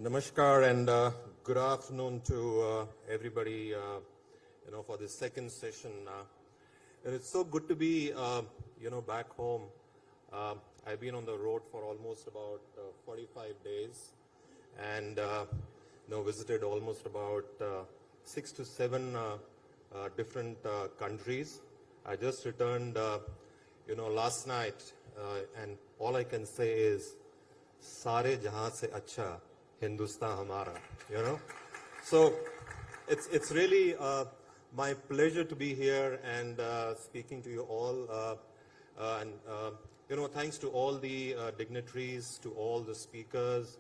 Namaskar and good afternoon to everybody, for this second session. And it's so good to be, back home. I've been on the road for almost about 45 days and, visited almost about 6 to 7 different countries. I just returned, last night, and all I can say is, Sare jahan se acha Hindustan hamara, So it's really my pleasure to be here and speaking to you all. Thanks to all the dignitaries, to all the speakers,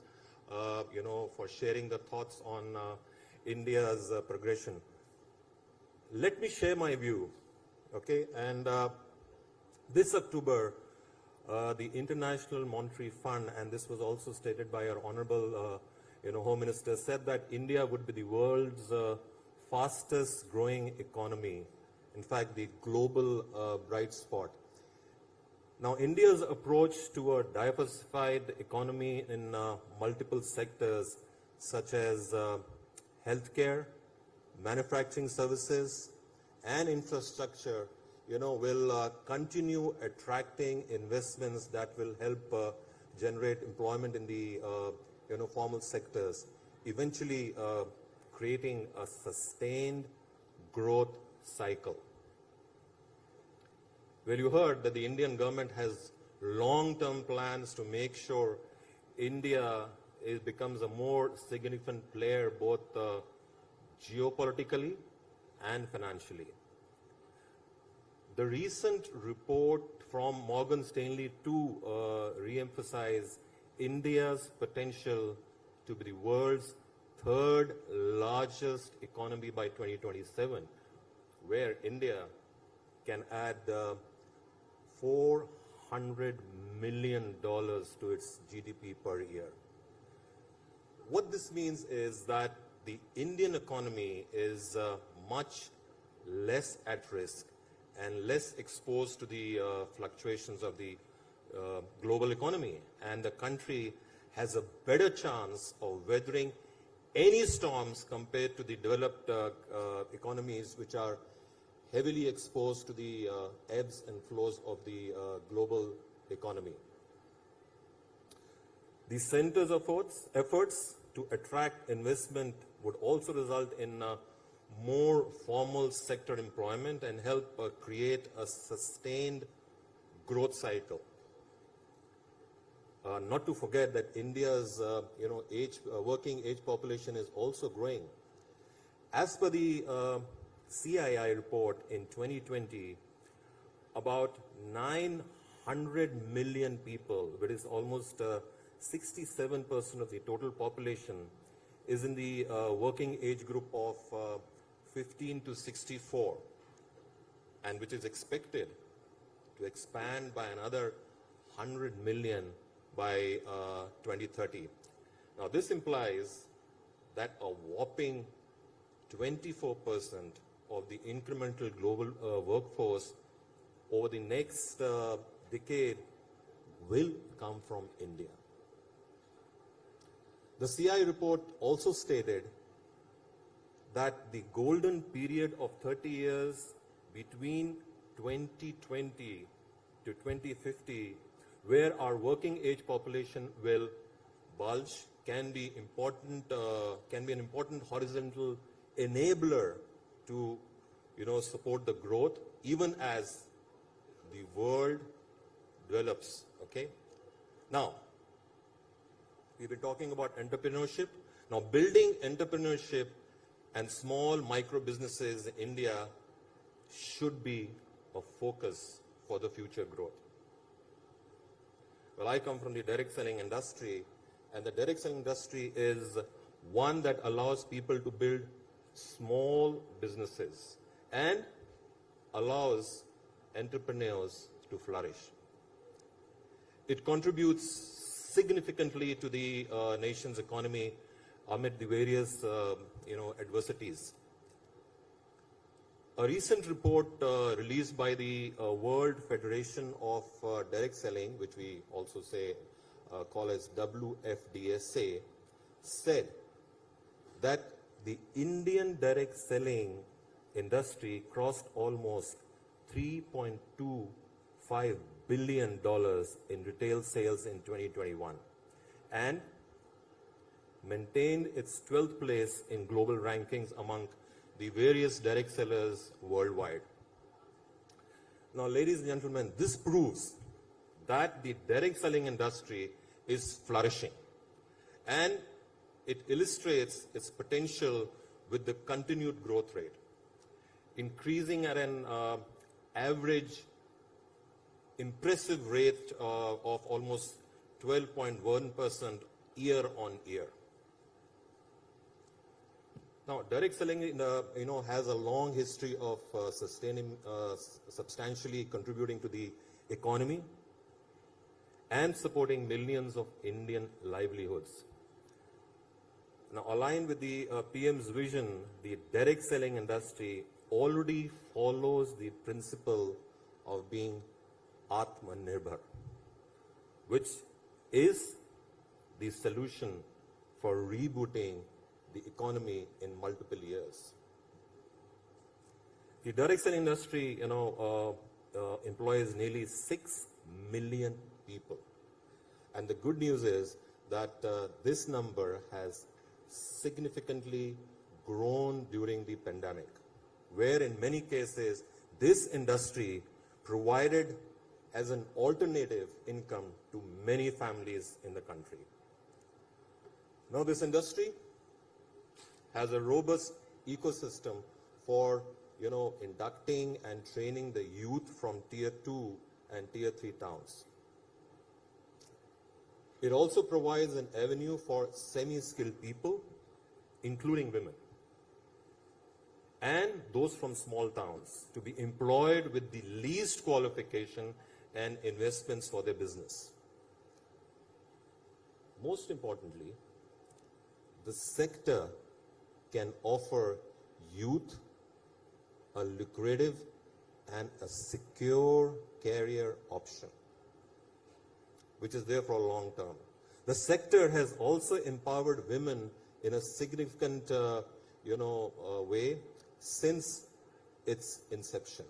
for sharing the thoughts on India's progression. Let me share my view, okay? And this October, the International Monetary Fund, and this was also stated by our Honorable Home Minister, said that India would be the world's fastest growing economy. In fact, the global bright spot. Now, India's approach to a diversified economy in multiple sectors such as healthcare, manufacturing services, and infrastructure will continue attracting investments that will help generate employment in the, formal sectors, eventually creating a sustained growth cycle. Well, you heard that the Indian government has long-term plans to make sure India becomes a more significant player both geopolitically and financially. The recent report from Morgan Stanley to re-emphasize India's potential to be the world's third largest economy by 2027, where India can add $400 million to its GDP per year. What this means is that the Indian economy is much less at risk and less exposed to the fluctuations of the global economy. And the country has a better chance of weathering any storms compared to the developed economies which are heavily exposed to the ebbs and flows of the global economy. The center's efforts to attract investment would also result in more formal sector employment and help create a sustained growth cycle. Not to forget that India's working age population is also growing. As per the CII report in 2020, about 900 million people, which is almost 67% of the total population, is in the working age group of 15 to 64, and which is expected to expand by another 100 million by 2030. Now, this implies that a whopping 24% of the incremental global workforce over the next decade will come from India. The CI report also stated that the golden period of 30 years between 2020 to 2050, where our working age population will bulge, can be an important horizontal enabler to support the growth even as the world develops. Okay. Now, we've been talking about entrepreneurship. Now, building entrepreneurship and small micro businesses in India should be a focus for the future growth. Well, I come from the direct selling industry, and the direct selling industry is one that allows people to build small businesses and allows entrepreneurs to flourish. It contributes significantly to the nation's economy amid the various adversities. A recent report released by the World Federation of Direct Selling, which we also call as WFDSA, said that the Indian direct selling industry crossed almost $3.25 billion in retail sales in 2021 and maintained its 12th place in global rankings among the various direct sellers worldwide. Now, ladies and gentlemen, this proves that the direct selling industry is flourishing, and it illustrates its potential with the continued growth rate, increasing at an average impressive rate of almost 12.1% year on year. Now, direct selling, has a long history of substantially contributing to the economy and supporting millions of Indian livelihoods. Now, aligned with the PM's vision, the direct selling industry already follows the principle of being Atmanirbhar, which is the solution for rebooting the economy in multiple years. The direct selling industry, employs nearly 6 million people. And the good news is that this number has significantly grown during the pandemic, where in many cases this industry provided as an alternative income to many families in the country. Now, this industry has a robust ecosystem for inducting and training the youth from tier 2 and tier 3 towns. It also provides an avenue for semi-skilled people, including women, and those from small towns to be employed with the least qualification and investments for their business. Most importantly, the sector can offer youth a lucrative and a secure career option, which is there for a long term. The sector has also empowered women in a significant way since its inception.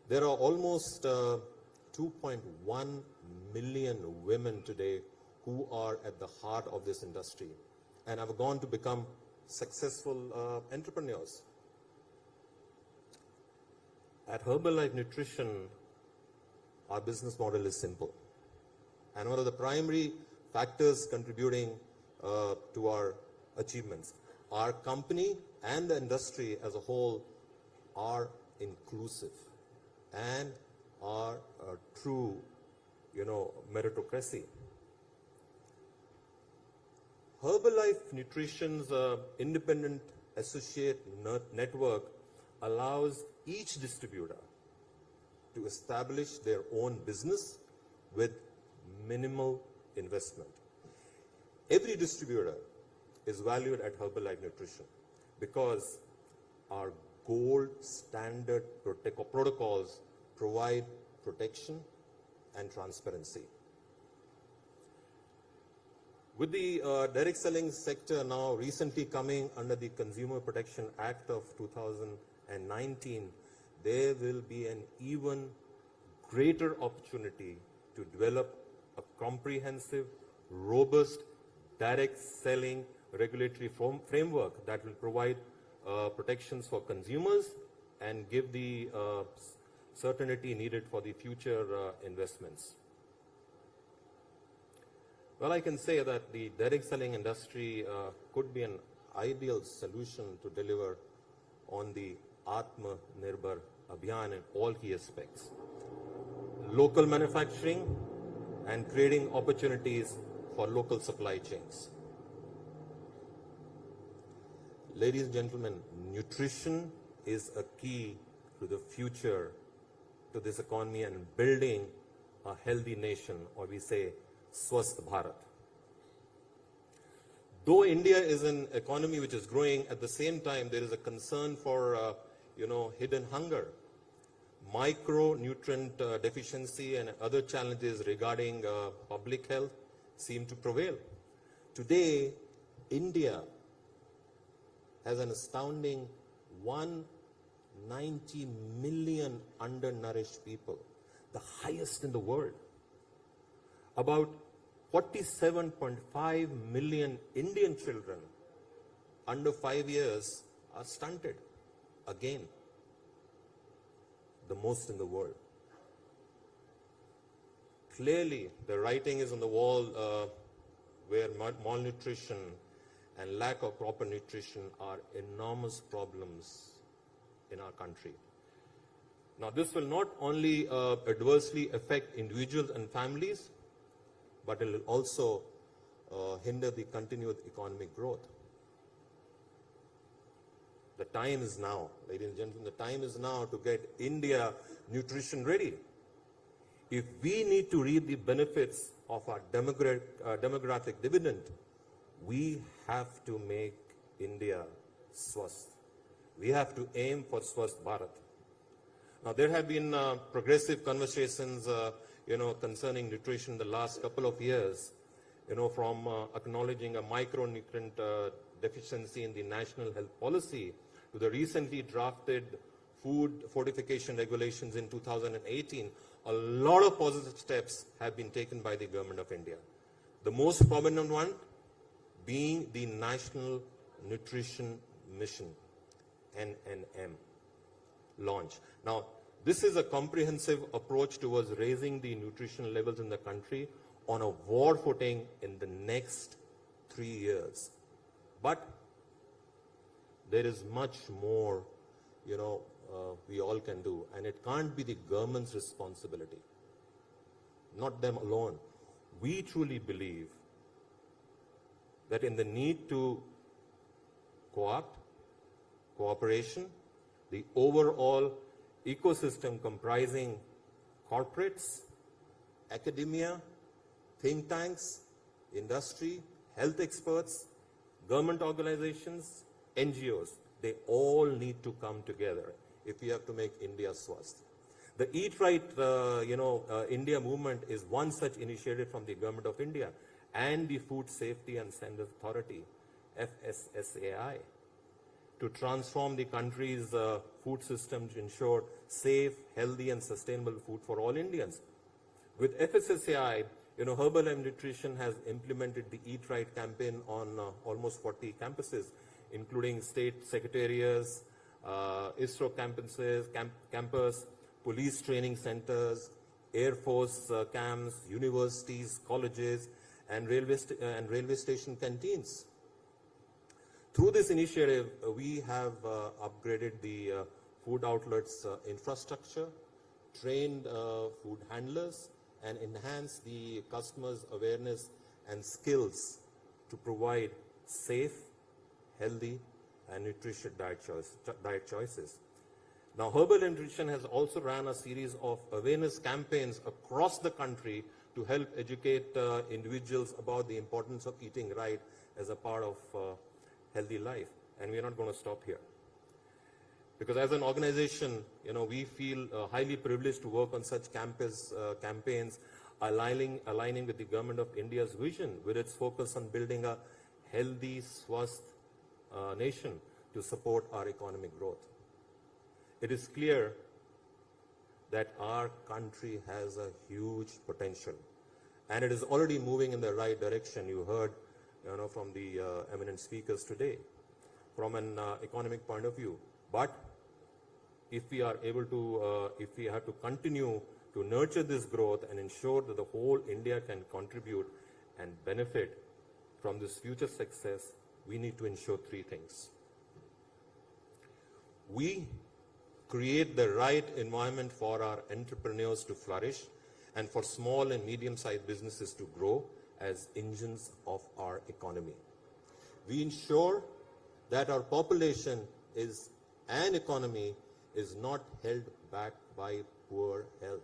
There are almost 2.1 million women today who are at the heart of this industry and have gone to become successful entrepreneurs. At Herbalife Nutrition, our business model is simple. And one of the primary factors contributing to our achievements, our company and the industry as a whole are inclusive and are a true, meritocracy. Herbalife Nutrition's independent associate network allows each distributor to establish their own business with minimal investment. Every distributor is valued at Herbalife Nutrition because our gold standard protocols provide protection and transparency. With the direct selling sector now recently coming under the Consumer Protection Act of 2019, there will be an even greater opportunity to develop a comprehensive, robust, direct selling regulatory framework that will provide protections for consumers and give the certainty needed for the future investments. Well, I can say that the direct selling industry could be an ideal solution to deliver on the Atmanirbhar Abhiyan in all key aspects. Local manufacturing and creating opportunities for local supply chains. Ladies and gentlemen, nutrition is a key to the future, to this economy and building a healthy nation, or we say Swasth Bharat. Though India is an economy which is growing, at the same time there is a concern for hidden hunger, micronutrient deficiency and other challenges regarding public health seem to prevail. Today, India has an astounding 190 million undernourished people, the highest in the world. About 47.5 million Indian children under 5 years are stunted. Again, the most in the world. Clearly, the writing is on the wall where malnutrition and lack of proper nutrition are enormous problems in our country. Now, this will not only adversely affect individuals and families, but it will also hinder the continued economic growth. The time is now, ladies and gentlemen, the time is now to get India nutrition ready. If we need to reap the benefits of our demographic dividend, we have to make India swasth. We have to aim for Swasth Bharat. Now, there have been progressive conversations, concerning nutrition in the last couple of years, from acknowledging a micronutrient deficiency in the national health policy to the recently drafted food fortification regulations in 2018. A lot of positive steps have been taken by the government of India. The most prominent one being the National Nutrition Mission, NNM, launch. Now, this is a comprehensive approach towards raising the nutrition levels in the country on a war footing in the next 3 years. But there is much more, we all can do, and it can't be the government's responsibility, not them alone. We truly believe that in the need to co-opt, cooperation, the overall ecosystem comprising corporates, academia, think tanks, industry, health experts, government organizations, NGOs, they all need to come together if we have to make India swasth. The Eat Right, India movement is one such initiative from the Government of India and the Food Safety and Standards Authority, FSSAI, to transform the country's food system to ensure safe, healthy, and sustainable food for all Indians. With FSSAI, Herbalife Nutrition has implemented the Eat Right campaign on almost 40 campuses, including state secretariats, ISRO campus, police training centers, Air Force camps, universities, colleges, and railway station canteens. Through this initiative, we have upgraded the food outlets infrastructure, trained food handlers, and enhanced the customers' awareness and skills to provide safe, healthy, and nutritious diet choices. Now, Herbalife Nutrition has also ran a series of awareness campaigns across the country to help educate individuals about the importance of eating right as a part of healthy life. And we're not going to stop here. Because as an organization, we feel highly privileged to work on such campaigns, aligning with the Government of India's vision, with its focus on building a healthy, swasth nation to support our economic growth. It is clear that our country has a huge potential, and it is already moving in the right direction. You heard, from the eminent speakers today, from an economic point of view. But if we are able to, if we have to continue to nurture this growth and ensure that the whole India can contribute and benefit from this future success, we need to ensure three things. We create the right environment for our entrepreneurs to flourish and for small and medium-sized businesses to grow as engines of our economy. We ensure that our population and economy is not held back by poor health.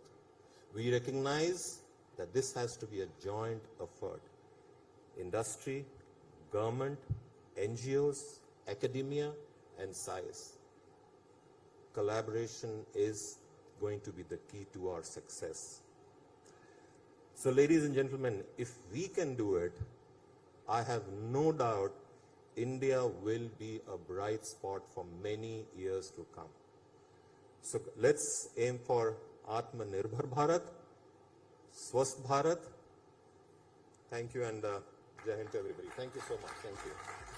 We recognize that this has to be a joint effort. Industry, government, NGOs, academia, and science. Collaboration is going to be the key to our success. So, ladies and gentlemen, if we can do it, I have no doubt India will be a bright spot for many years to come. So let's aim for Atmanirbhar Bharat, Swasth Bharat. Thank you, and Jai Hind to everybody. Thank you so much. Thank you.